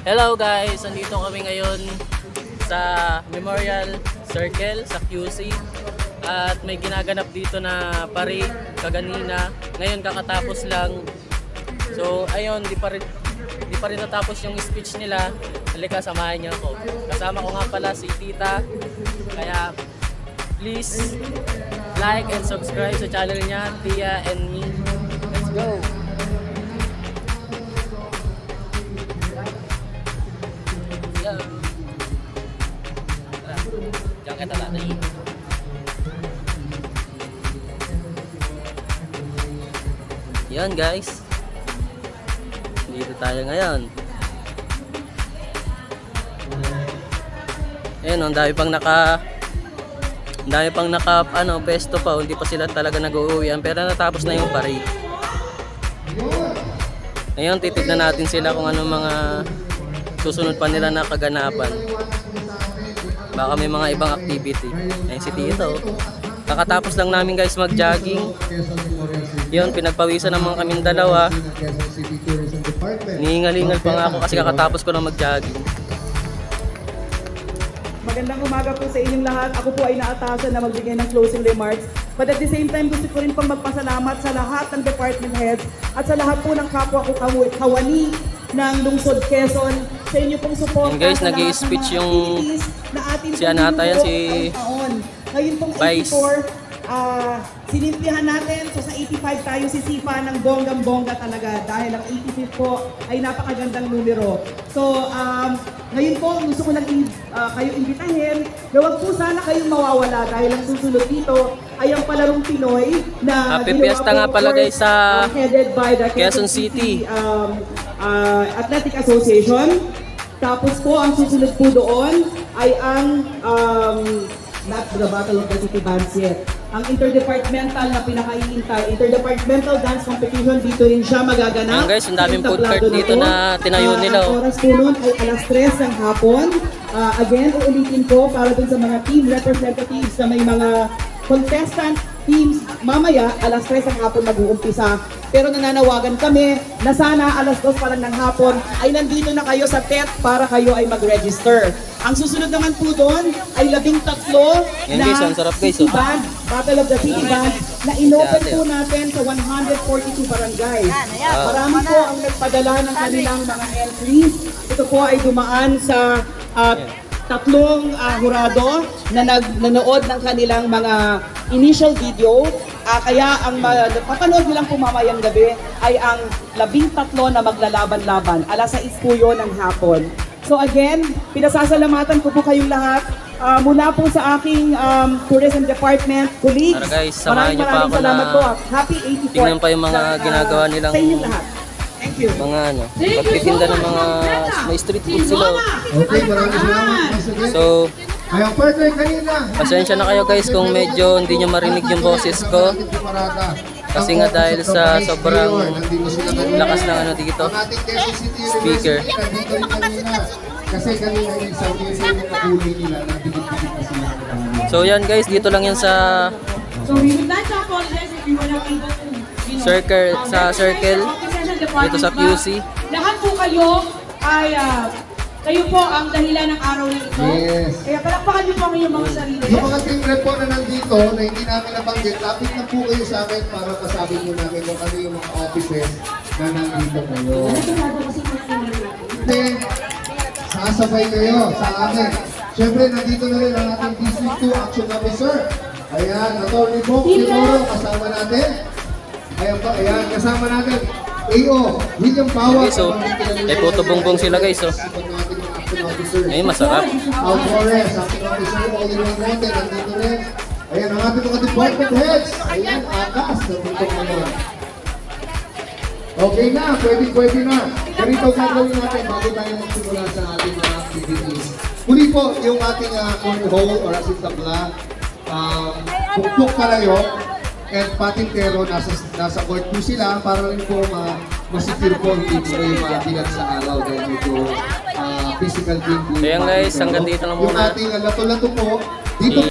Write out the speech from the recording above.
Hello guys, nandito kami ngayon sa Memorial Circle sa QC at may ginaganap dito na pari kaganina. Ngayon kakatapos lang. So ayun, di pa rin natapos yung speech nila. Halika, samahan niyo ako. Kasama ko nga pala si Tita. Kaya please like and subscribe sa channel niya, Tia and Me. Let's go! Diyan kita natin. Yan guys, dito tayo ngayon. Ayan, ang dami pang naka pesto pa, hindi pa sila talaga nag-uuwian pero natapos na yung pari. Ngayon titignan natin sila kung anong mga susunod pa nila na kaganapan. Baka may mga ibang activity. Ayun si Tito. Kakatapos lang namin guys mag-jogging. Yun, pinagpawisan naman kaming dalawa. Nihingal-hingal pa nga ako kasi kakatapos ko lang mag-jogging. Magandang umaga po sa inyong lahat. Ako po ay naatasan na magbigay ng closing remarks. But at the same time, gusto ko rin pang magpasalamat sa lahat ng department heads at sa lahat po ng kapwa ko kawani ng lungsod Quezon sa inyo pong support. And guys, nag-i-speech yung si Anata yan, si ngayon pong 84, sinimplihan natin. So sa 85 tayo sisipa ng bonggang-bongga talaga dahil ang 85 po ay napakagandang numero. So ngayon po gusto ko lang kayo imbitahin na wag po sana kayong mawawala dahil ang susunod dito ay ang palarong Pinoy na Happy Fiesta nga pala guys sa headed by the Quezon City Athletic Association. Tapos po ang susunod po doon ay ang not the Battle of the City Bands yet. Ang interdepartmental na pinakaiintay, interdepartmental dance competition, dito rin siya magaganap. Ayan guys, ang daming food cart dito na tinayo nila. Ang oras po nun ay alas 3 ng hapon. Again, uulitin ko para dun sa mga team representatives na may mga contestant teams, mamaya alas 3 ng hapon mag-uumpisa. Pero nananawagan kami na sana alas 2 pa lang ng hapon ay nandito na kayo sa tent para kayo ay mag-register. Ang susunod naman po doon ay 13 yan na guys, ang sarap guys, City Band, Battle of the City Band na inopen po natin sa 142 barangay. Marami po ang nagpadala ng kanilang mga entries. Ito po ay dumaan sa tatlong hurado na nanood ng kanilang mga initial video. Kaya ang papanood nilang po mamayang gabi ay ang 13 na maglalaban-laban. Alas 6 po yun ng hapon. So again, pinasasalamatan ko po kayong lahat. Mula po sa aking tourism department, colleagues, guys, samahan niyo pa ako salamat na po. Happy 84th tingnan pa yung mga ginagawa nilang sa inyong lahat. Thank you. Mga pagtitinda ng mga may street food sila. Okay, maraming salamat. So, Ayong partner kanina. pasensya na kayo guys kung medyo hindi nyo marinig yung boses ko. Kasi nga dahil sa sobrang lakas ng ano dito, speaker. Kasi kanina yung isang yung kulay nila, nabigit-bigit na sila. So yan guys, dito lang yan sa So we would like to apologize if you were not able to, circle, dito sa QC. Lahat po kayo ay kayo po ang dahilan ng araw na ito. Yes. Kaya palakpakan niyo po ang inyong mga sarili. Yung mga team rep po na nandito na hindi namin nabanggit, lapit na po kayo sa akin para pasabi mo namin kung ano yung mga offices na nandito ngayon. Hindi, sasabay kayo sa amin. Siyempre, nandito na rin ang ating District 2 Action Officer. Ayan, Atty. Bong Timoro, kasama natin. Ayan po, ayan, kasama natin. AO, William Bawat. Okay, so may photo bongbong sila guys. So, ay masarap. Al Flores, Acting Officer, Oliver Monte, nandito rin. Ayan, ang ating mga department heads. Ayan, akas, nandito ngayon. Okay na, pwede na. Ganito gagawin natin bago tayo magsimula sa ating mga activities. Muli po, yung ating cornhole or asin tabla, pukpok palayo, and patintero, nasa court po sila para rin po masecure po hindi po kayo mabigat sa araw dahil medyo physical game po. So yan guys, hanggang dito lang muna. Yung ating lato-lato po, dito